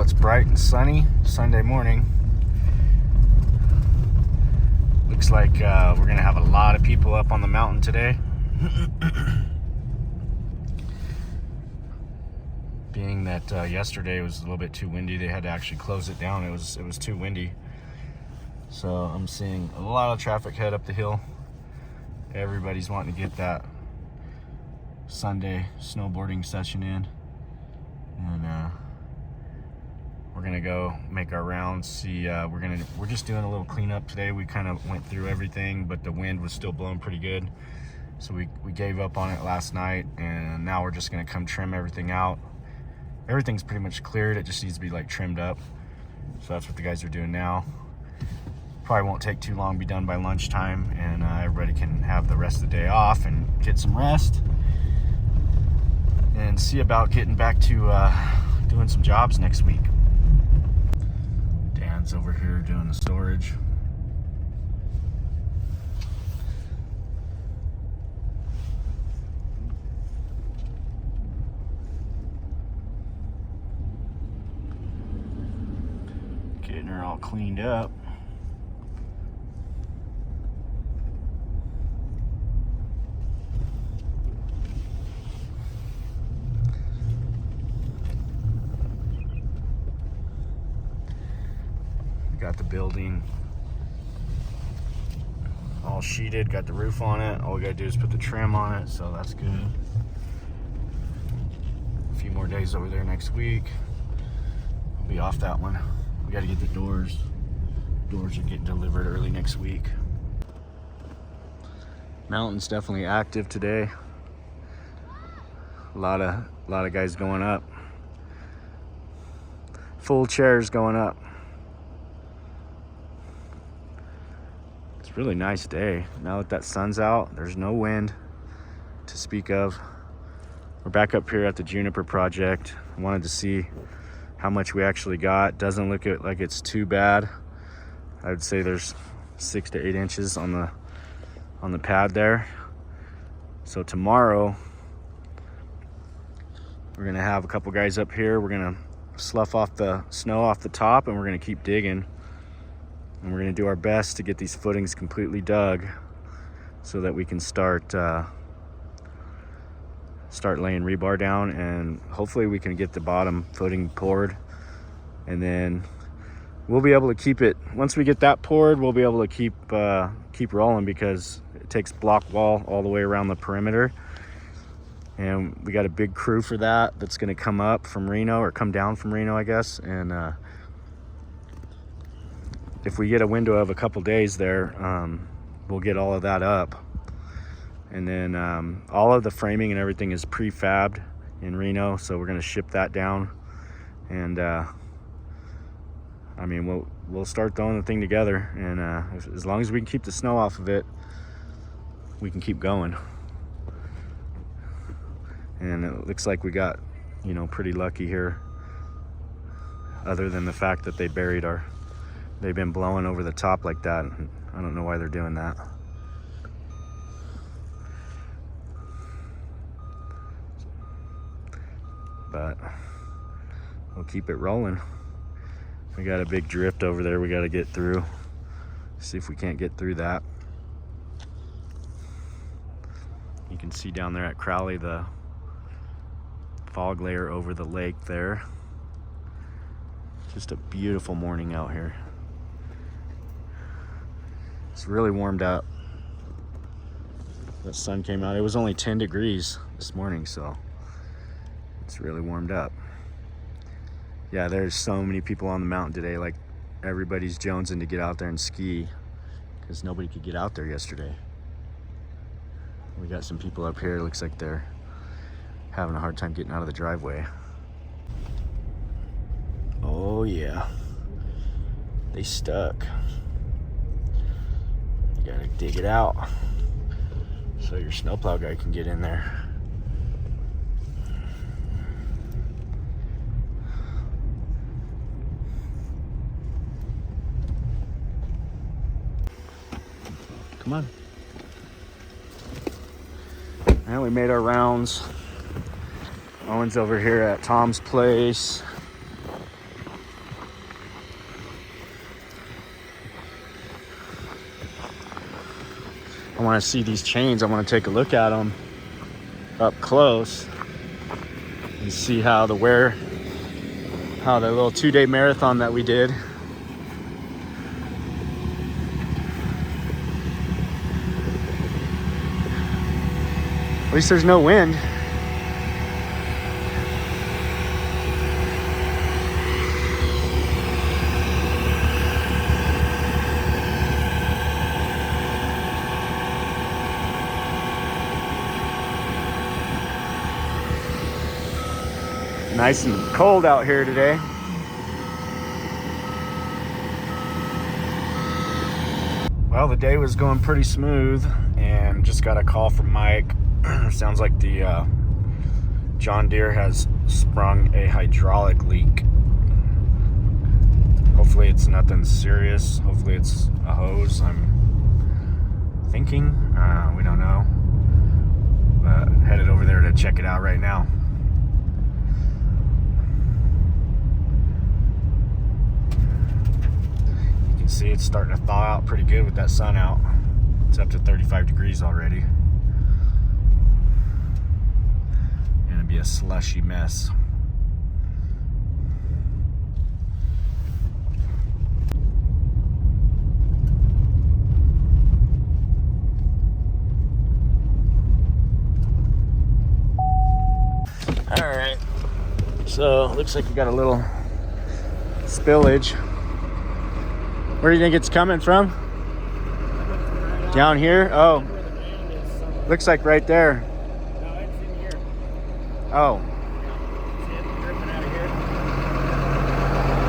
it's bright and sunny Sunday morning. Looks like we're gonna have a lot of people up on the mountain today. Being that yesterday was a little bit too windy, they had to actually close it down. It was too windy. So I'm seeing a lot of traffic head up the hill. Everybody's wanting to get that Sunday snowboarding session in, and we're gonna go make our rounds. See, we're just doing a little cleanup today. We kind of went through everything, but the wind was still blowing pretty good, so we gave up on it last night, and now we're just gonna come trim everything out. Everything's pretty much cleared. It just needs to be like trimmed up. So that's what the guys are doing now. Probably won't take too long, be done by lunchtime, and everybody can have the rest of the day off and get some rest and see about getting back to doing some jobs next week. Dan's over here doing the storage. Getting her all cleaned up. Got the building all sheeted, got the roof on it. All we gotta do is put the trim on it, so that's good. A few more days over there next week. I'll be off that one. We gotta get the doors. Doors are getting delivered early next week. Mountain's definitely active today. A lot of guys going up. Full chairs going up. It's a really nice day. Now that sun's out, there's no wind to speak of. We're back up here at the Juniper project. I wanted to see how much we actually got. Doesn't look like it's too bad. I would say there's 6 to 8 inches on the pad there. So tomorrow we're gonna have a couple guys up here. We're gonna slough off the snow off the top, and we're gonna keep digging. And we're gonna do our best to get these footings completely dug so that we can start laying rebar down, and hopefully we can get the bottom footing poured, and then we'll be able to keep it. Once we get that poured, we'll be able to keep rolling, because it takes block wall all the way around the perimeter, and we got a big crew for that that's going to come up from Reno, or come down from Reno, I guess. And if we get a window of a couple days there, we'll get all of that up. And then all of the framing and everything is prefabbed in Reno, so we're going to ship that down. And I mean, we'll start throwing the thing together, and as long as we can keep the snow off of it, we can keep going. And it looks like we got, pretty lucky here, other than the fact that they've been blowing over the top like that. I don't know why they're doing that. But we'll keep it rolling. We got a big drift over there we got to get through. See if we can't get through that. You can see down there at Crowley the fog layer over the lake there. Just a beautiful morning out here. It's really warmed up. The sun came out. It was only 10 degrees this morning, so it's really warmed up. Yeah, there's so many people on the mountain today. Like, everybody's jonesing to get out there and ski, because nobody could get out there yesterday. We got some people up here. Looks like they're having a hard time getting out of the driveway. Oh yeah, they stuck. You gotta dig it out so your snowplow guy can get in there. Come on. And we made our rounds. Owen's over here at Tom's place. I want to see these chains. I want to take a look at them up close and see how the little 2-day marathon that we did. At least there's no wind. Nice and cold out here today. Well, the day was going pretty smooth and just got a call from Mike. Sounds like the John Deere has sprung a hydraulic leak. Hopefully it's nothing serious. Hopefully it's a hose, I'm thinking. We don't know. But headed over there to check it out right now. See, it's starting to thaw out pretty good with that sun out. It's up to 35 degrees already. Gonna be a slushy mess. All right, so looks like we got a little spillage. Where do you think it's coming from? Down here? Oh. Looks like right there. No, it's in here. Oh. See it dripping out of here?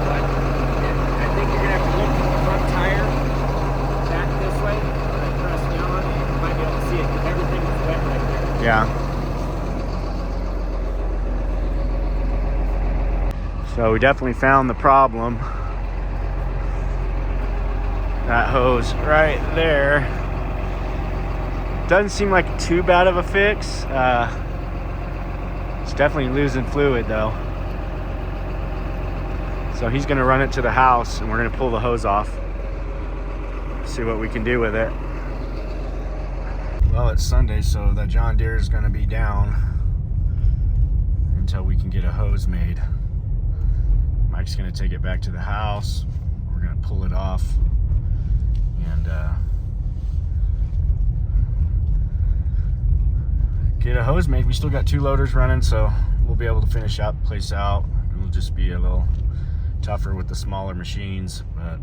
But I think you're going to have to look at the front tire back this way. Press down on it. You might be able to see it because everything is wet right there. Yeah. So we definitely found the problem. That hose right there. Doesn't seem like too bad of a fix. It's definitely losing fluid though. So he's gonna run it to the house and we're gonna pull the hose off. See what we can do with it. Well, it's Sunday, so the John Deere is gonna be down until we can get a hose made. Mike's gonna take it back to the house. We're gonna pull it off. And get a hose made. We still got 2 loaders running, so we'll be able to finish out the place out. It'll just be a little tougher with the smaller machines, but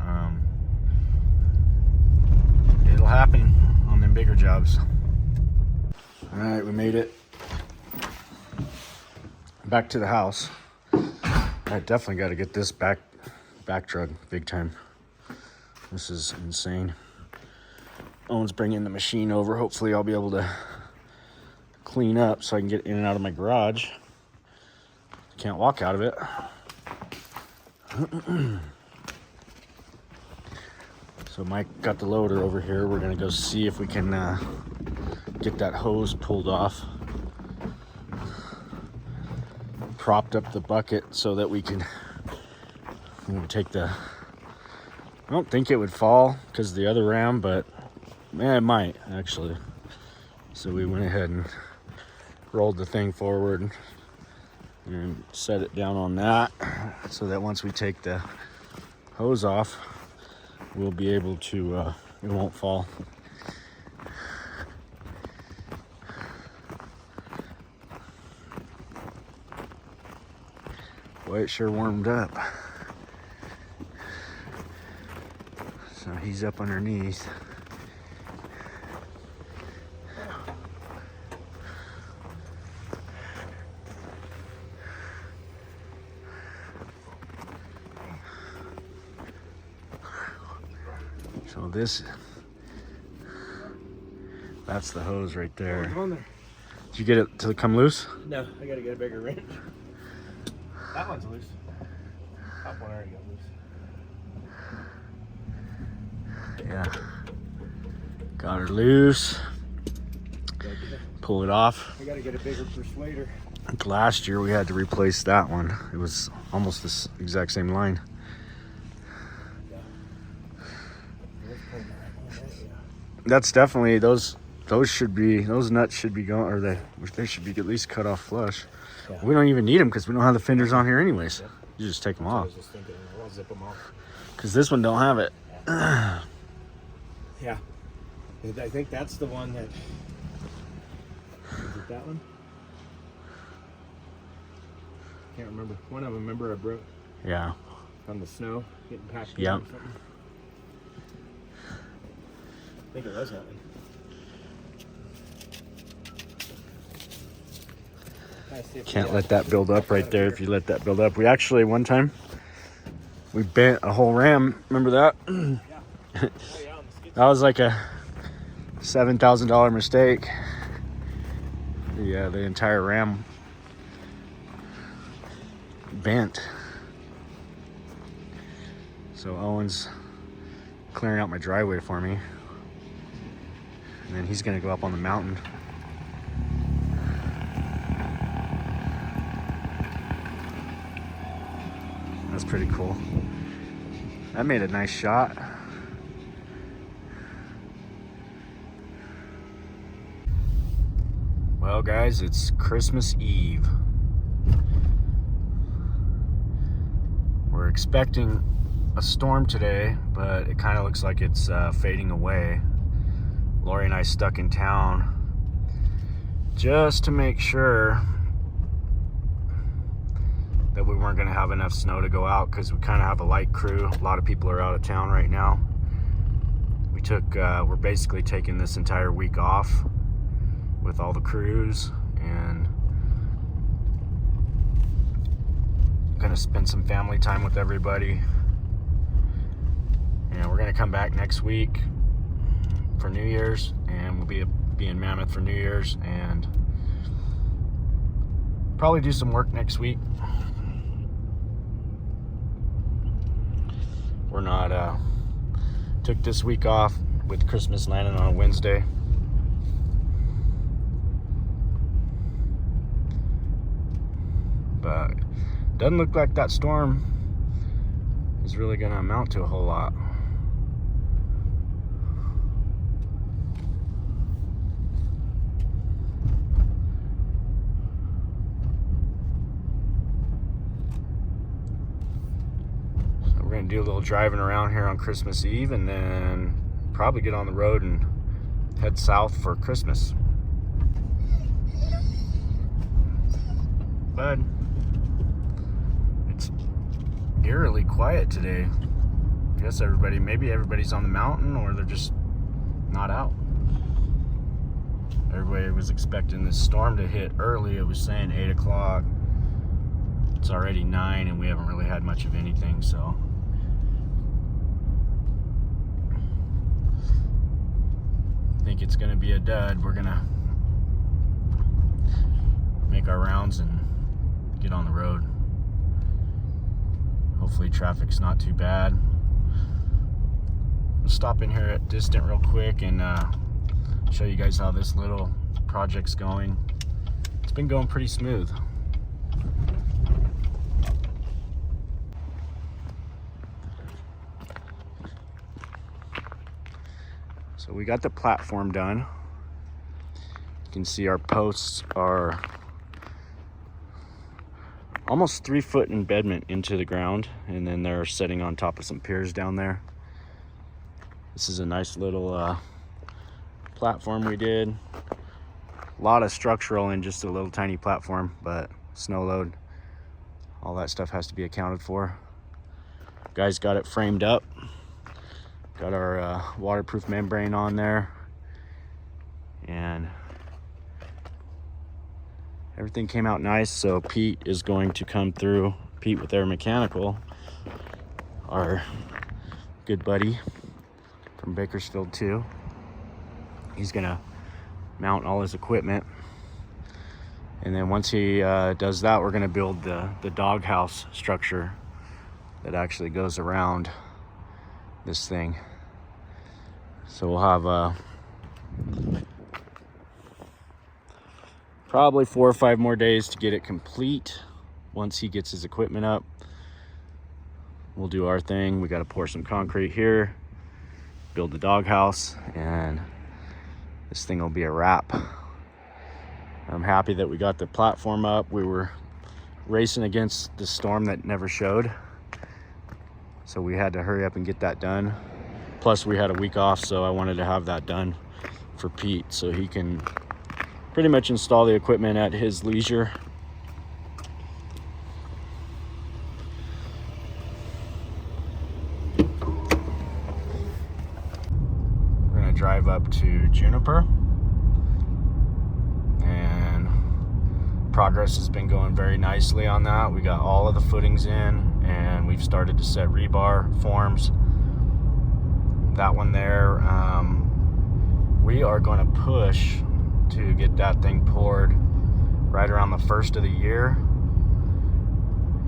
it'll happen on them bigger jobs. All right, we made it back to the house. I definitely got to get this back drug big time. This is insane. Owen's bringing the machine over. Hopefully I'll be able to clean up so I can get in and out of my garage. Can't walk out of it. So Mike got the loader over here. We're gonna go see if we can get that hose pulled off. Propped up the bucket so that we can take the... I don't think it would fall because of the other ram, but it might actually. So we went ahead and rolled the thing forward and set it down on that so that once we take the hose off, we'll be able to, it won't fall. Boy, it sure warmed up. So he's up underneath. So that's the hose right there. Did you get it to come loose? No, I gotta get a bigger wrench. That one's loose. Top one already got loose. Yeah. Got her loose. Pull it off. I gotta get a bigger persuader. Last year we had to replace that one. It was almost this exact same line. That's definitely, those those nuts should be going, or they should be at least cut off flush. Yeah. We don't even need them because we don't have the fenders on here anyways. Yep. You just take them I off. was just thinking, I'll zip them off. Because this one don't have it. Yeah. I think that's the one that... Is it that one? Can't remember. One of them, remember I broke Yeah. on the snow, getting packed in Yep. or something. I think it was that one. Can't let that build up right there. If you let that build up, we actually one time we bent a whole ram. Remember that? Yeah. Oh, yeah, on the skid. That was like a $7,000 mistake. The entire ram bent. So Owen's clearing out my driveway for me, and then he's gonna go up on the mountain. That's pretty cool. That made a nice shot. Well, guys, it's Christmas Eve. We're expecting a storm today, but it kind of looks like it's fading away. Lori and I stuck in town just to make sure that we weren't going to have enough snow to go out, because we kind of have a light crew. A lot of people are out of town right now. We're basically taking this entire week off with all the crews, and gonna spend some family time with everybody. And we're gonna come back next week for New Year's, and we'll be in Mammoth for New Year's, and probably do some work next week. We're not took this week off with Christmas landing on a Wednesday. But doesn't look like that storm is really going to amount to a whole lot. So we're going to do a little driving around here on Christmas Eve, and then probably get on the road and head south for Christmas. Bud. It's eerily quiet today. I guess maybe everybody's on the mountain, or they're just not out. Everybody was expecting this storm to hit early. It was saying 8 o'clock. It's already 9, and we haven't really had much of anything, so. I think it's gonna be a dud. We're gonna make our rounds and get on the road. Hopefully traffic's not too bad. We'll stop in here at Distant real quick and show you guys how this little project's going. It's been going pretty smooth. So we got the platform done. You can see our posts are almost 3 foot embedment into the ground, and then they're sitting on top of some piers down there. This is a nice little platform we did. A lot of structural in just a little tiny platform, but snow load, all that stuff has to be accounted for. Guys got it framed up. Got our waterproof membrane on there, and everything came out nice. So Pete is going to come through. Pete with Air Mechanical, our good buddy from Bakersfield too. He's gonna mount all his equipment, and then once he does that, we're gonna build the doghouse structure that actually goes around this thing. So we'll have probably 4 or 5 more days to get it complete. Once he gets his equipment up, we'll do our thing. We got to pour some concrete here, build the doghouse, and this thing will be a wrap. I'm happy that we got the platform up. We were racing against the storm that never showed, so we had to hurry up and get that done. Plus we had a week off, so I wanted to have that done for Pete so he can pretty much install the equipment at his leisure. We're gonna drive up to Juniper, and progress has been going very nicely on that. We got all of the footings in, and we've started to set rebar forms. That one there, we are going to push to get that thing poured right around the first of the year,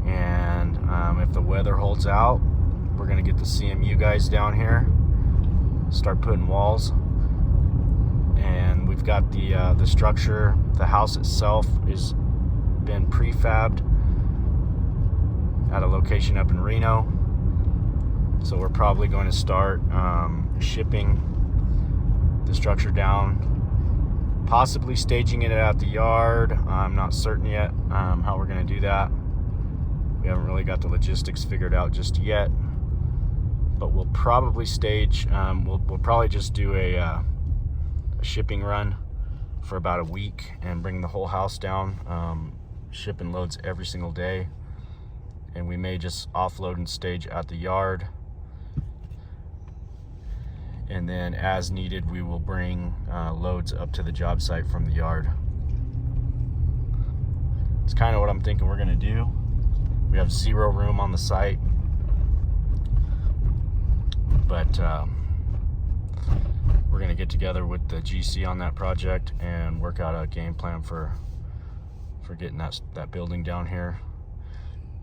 and if the weather holds out, we're going to get the CMU guys down here, start putting walls. And we've got the structure, the house itself is been prefabbed at a location up in Reno, so we're probably going to start shipping the structure down, possibly staging it at the yard. I'm not certain yet how we're going to do that. We haven't really got the logistics figured out just yet, but we'll probably stage, we'll probably just do a shipping run for about a week and bring the whole house down, shipping loads every single day, and we may just offload and stage at the yard, and then as needed we will bring loads up to the job site from the yard. It's kind of what I'm thinking we're going to do. We have 0 room on the site, but we're going to get together with the GC on that project and work out a game plan for getting that building down here.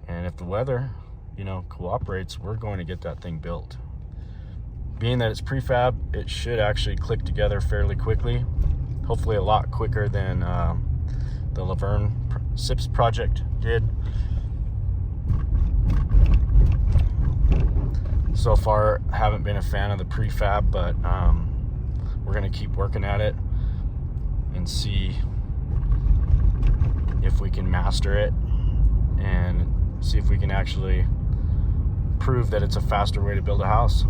And if the weather, cooperates, we're going to get that thing built. Being that it's prefab, it should actually click together fairly quickly. Hopefully a lot quicker than the Laverne SIPS project did. So far, haven't been a fan of the prefab, but we're going to keep working at it and see if we can master it and see if we can actually prove that it's a faster way to build a house.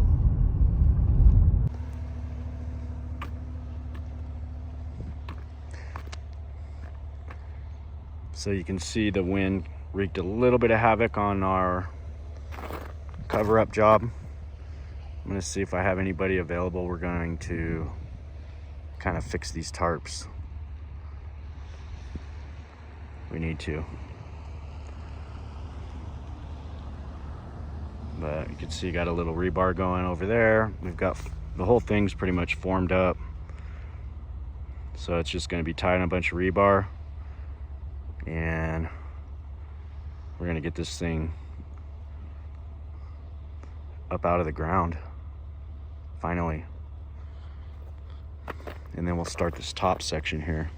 So you can see the wind wreaked a little bit of havoc on our cover-up job. I'm going to see if I have anybody available. We're going to kind of fix these tarps. We need to. But you can see got a little rebar going over there. We've got the whole thing's pretty much formed up. So it's just going to be tying a bunch of rebar, and we're going to get this thing up out of the ground finally, and then we'll start this top section here.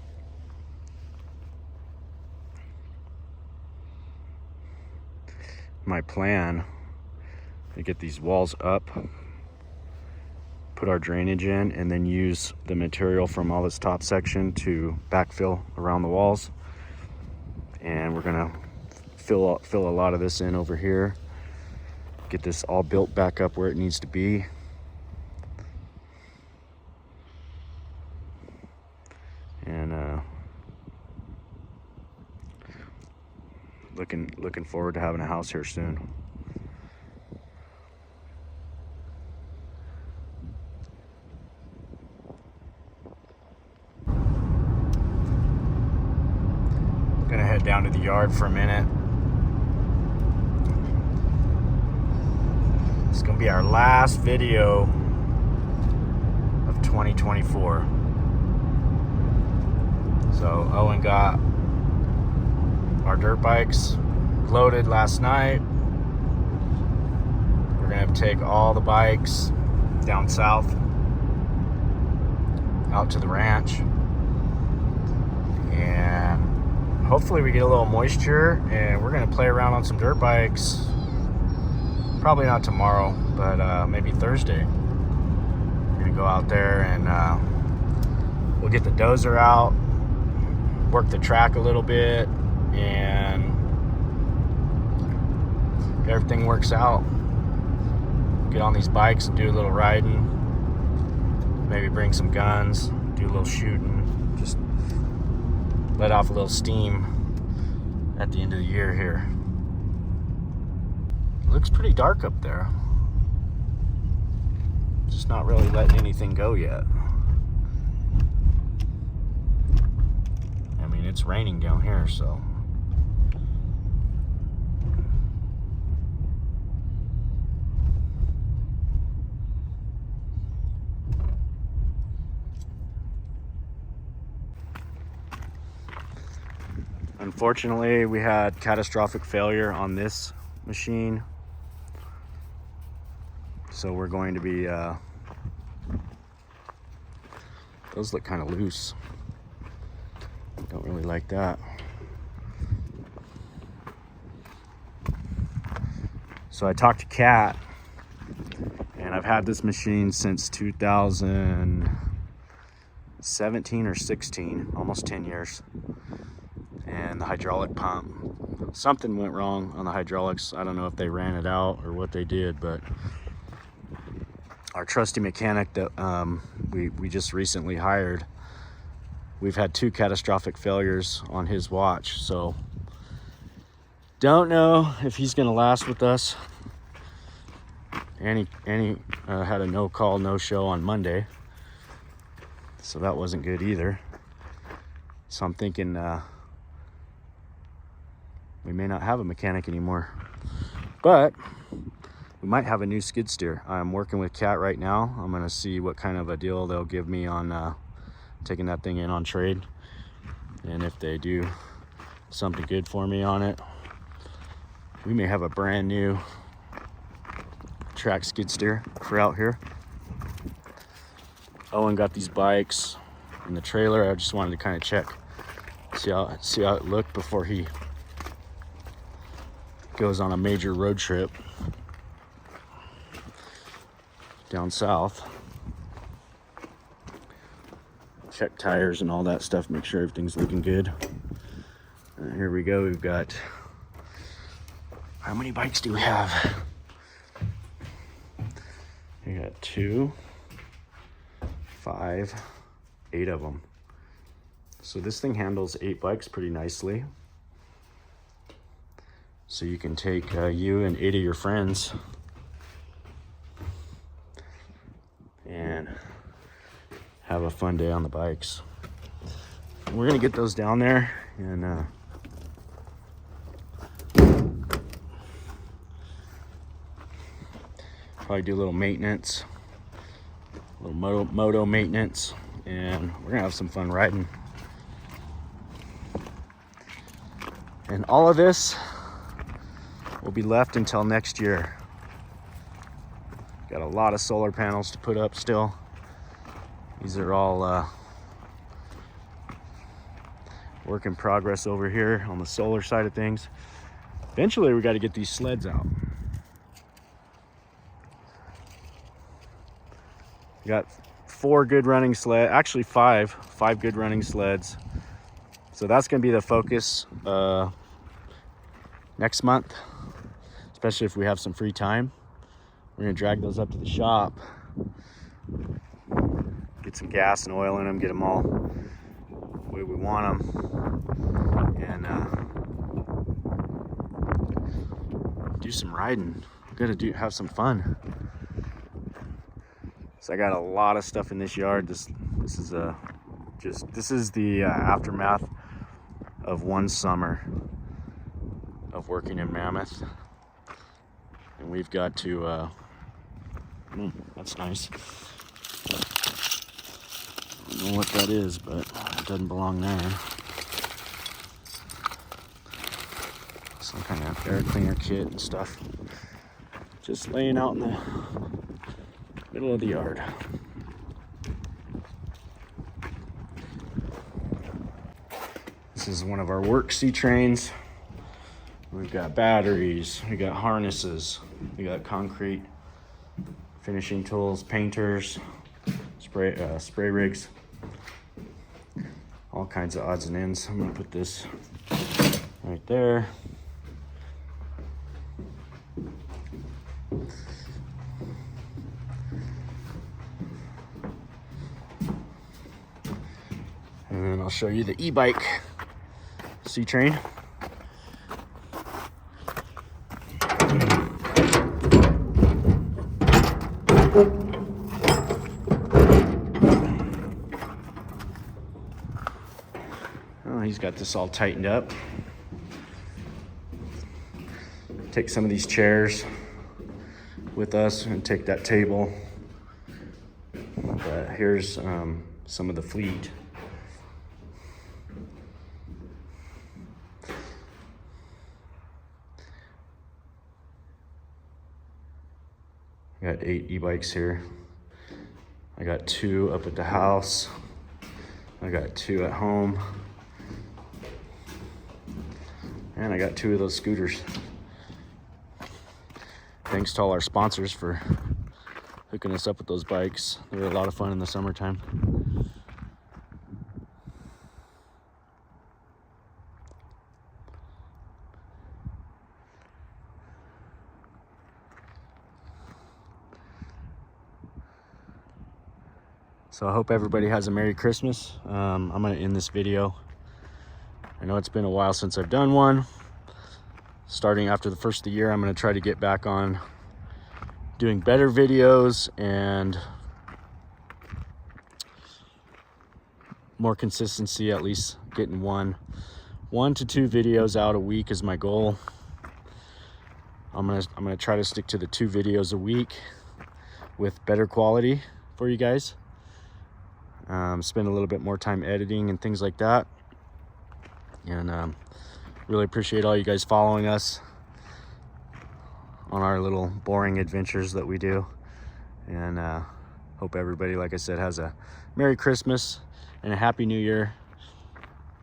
My plan to get these walls up, put our drainage in, and then use the material from all this top section to backfill around the walls. And we're gonna fill a lot of this in over here, get this all built back up where it needs to be. And looking forward to having a house here soon. Gonna head down to the yard for a minute. It's gonna be our last video of 2024. So Owen got our dirt bikes loaded last night. We're gonna take all the bikes down south out to the ranch, and hopefully we get a little moisture, and we're gonna play around on some dirt bikes. Probably not tomorrow, but maybe Thursday. We're gonna go out there and we'll get the dozer out, work the track a little bit, and if everything works out, get on these bikes and do a little riding, maybe bring some guns, do a little shooting, just let off a little steam at the end of the year here. It looks pretty dark up there. Just not really letting anything go yet. I mean, it's raining down here, so. Unfortunately, we had catastrophic failure on this machine. So we're going to be, those look kind of loose. Don't really like that. So I talked to Kat, and I've had this machine since 2017 or 16, almost 10 years. And the hydraulic pump, something went wrong on the hydraulics. I don't know if they ran it out or what they did, but our trusty mechanic that we just recently hired, we've had 2 catastrophic failures on his watch, so don't know if he's gonna last with us. And he had a no call, no show on Monday, so that wasn't good either. So I'm thinking we may not have a mechanic anymore, but we might have a new skid steer. I'm working with Kat right now. I'm gonna see what kind of a deal they'll give me on taking that thing in on trade. And if they do something good for me on it, we may have a brand new track skid steer for out here. Owen got these bikes in the trailer. I just wanted to kind of check, see how it looked before he goes on a major road trip down south. Check tires and all that stuff, make sure everything's looking good. Here we go. We've got, how many bikes do we have? We got 2, 5, 8 of them. So this thing handles 8 bikes pretty nicely. So you can take you and 8 of your friends and have a fun day on the bikes. We're gonna get those down there and probably do a little maintenance, a little moto maintenance, and we're gonna have some fun riding. And all of this will be left until next year. Got a lot of solar panels to put up still. These are all work in progress over here on the solar side of things. Eventually we got to get these sleds out. We got 4 good running sleds, actually 5 good running sleds. So that's going to be the focus next month, especially if we have some free time. We're going to drag those up to the shop, get some gas and oil in them, get them all the way we want them, and do some riding. We're gonna have some fun. So I got a lot of stuff in this yard. This is the aftermath of one summer of working in Mammoth, and we've got to. That's nice. I don't know what that is, but it doesn't belong there. Some kind of air cleaner kit and stuff. Just laying out in the middle of the yard. This is one of our work C-trains. We've got batteries, we got harnesses, we got concrete finishing tools, painters, spray rigs. all kinds of odds and ends. I'm gonna put this right there. And then I'll show you the e-bike C-Train. Oh, he's got this all tightened up. Take some of these chairs with us and take that table. But here's some of the fleet. I got 8 e-bikes here. I got 2 up at the house. I got 2 at home. And I got 2 of those scooters. Thanks to all our sponsors for hooking us up with those bikes. They're a lot of fun in the summertime. So I hope everybody has a Merry Christmas. I'm gonna end this video. I know it's been a while since I've done one. Starting after the first of the year, I'm gonna try to get back on doing better videos and more consistency, at least getting one to 2 videos out a week is my goal. I'm gonna try to stick to the 2 videos a week with better quality for you guys. Spend a little bit more time editing and things like that. And really appreciate all you guys following us on our little boring adventures that we do. And hope everybody, like I said, has a Merry Christmas and a Happy New Year.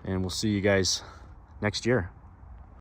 And we'll see you guys next year.